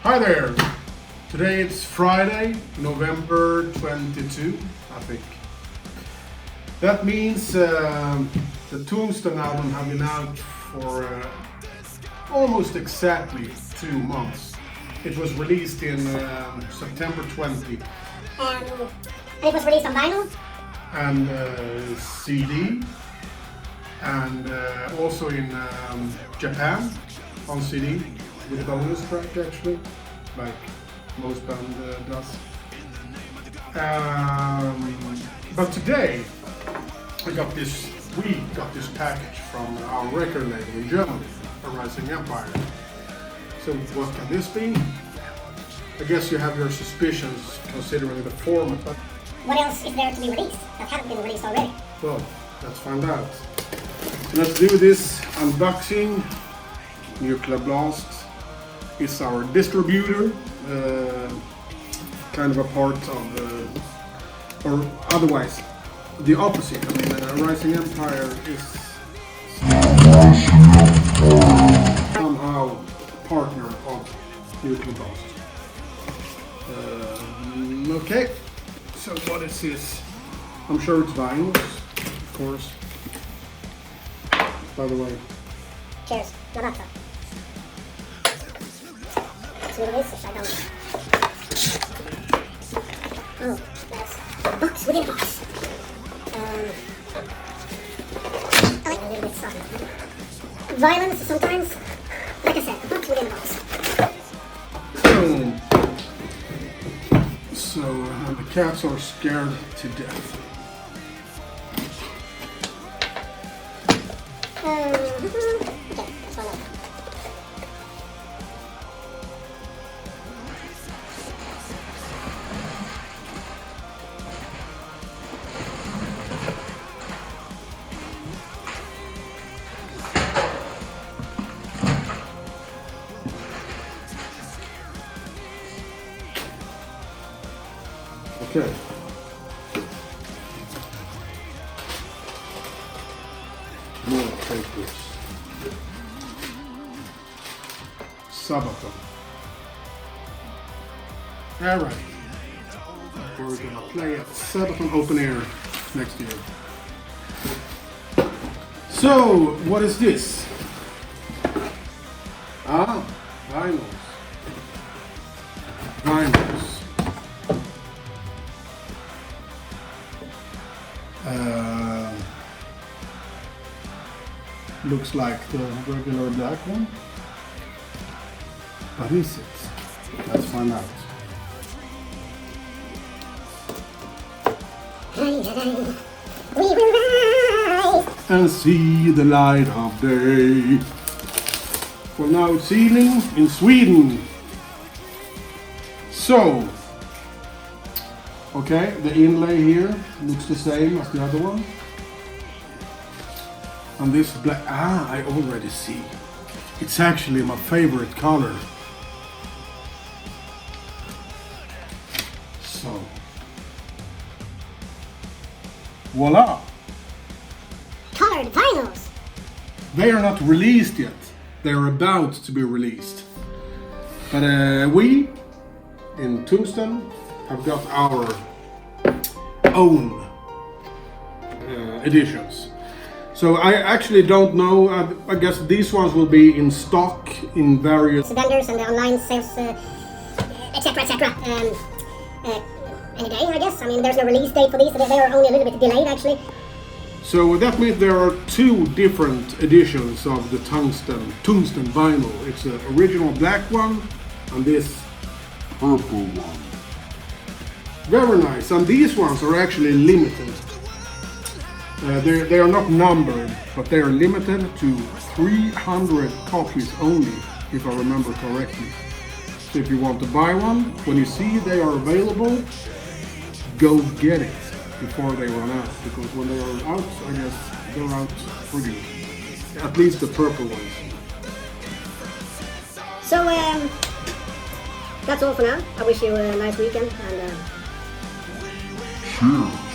Hi there! Today it's Friday, November 22, I think. That means the Tungsten album has been out for almost exactly 2 months. It was released in September 20. And it was released on vinyl? And CD. And also in Japan on CD. With a bonus track actually, like most band does. But today, we got this package from our record label in Germany, A Rising Empire. So what can this be? I guess you have your suspicions considering the format, but what else is there to be released that hasn't been released already? well, let's find out. Let's do this unboxing. Nuclear Blast is our distributor, kind of a part of, or otherwise, the opposite. I mean, Rising Empire is somehow a partner of Nuclear Blast. Okay, so what is this? I'm sure it's vinyls, of course. By the way. Cheers. Lavazza. See what it is? I don't. Oh, that's a box within a box. I like a little bit soft. Violence sometimes. Like I said, a box within a box. So the cats are scared to death. Okay, that's all. Okay. More papers. Sabaton. Alright. We're gonna play at Sabaton Open Air next year. So, what is this? Ah, vinyls. Vinyls. Looks like the regular black one. What is it? Let's find out. We will rise and see the light of day. For now it's evening in Sweden. So, okay, the inlay here looks the same as the other one. And this black, I already see. It's actually my favorite color. So, voila! colored vinyls. They are not released yet. They are about to be released. But we, in Tungsten, have got our own editions. So I actually don't know. I guess these ones will be in stock in various vendors and the online sales, etc., etc. Any day, I guess. I mean, there's no release date for these, so they are only a little bit delayed, actually. So that means there are 2 different editions of the Tungsten vinyl. It's an original black one and this purple one. Very nice. And these ones are actually limited. They are not numbered, but they are limited to 300 copies only, if I remember correctly. So if you want to buy one, when you see they are available, go get it before they run out. Because when they are out, I guess they're out for good. At least the purple ones. So, that's all for now. I wish you a nice weekend and Cheers.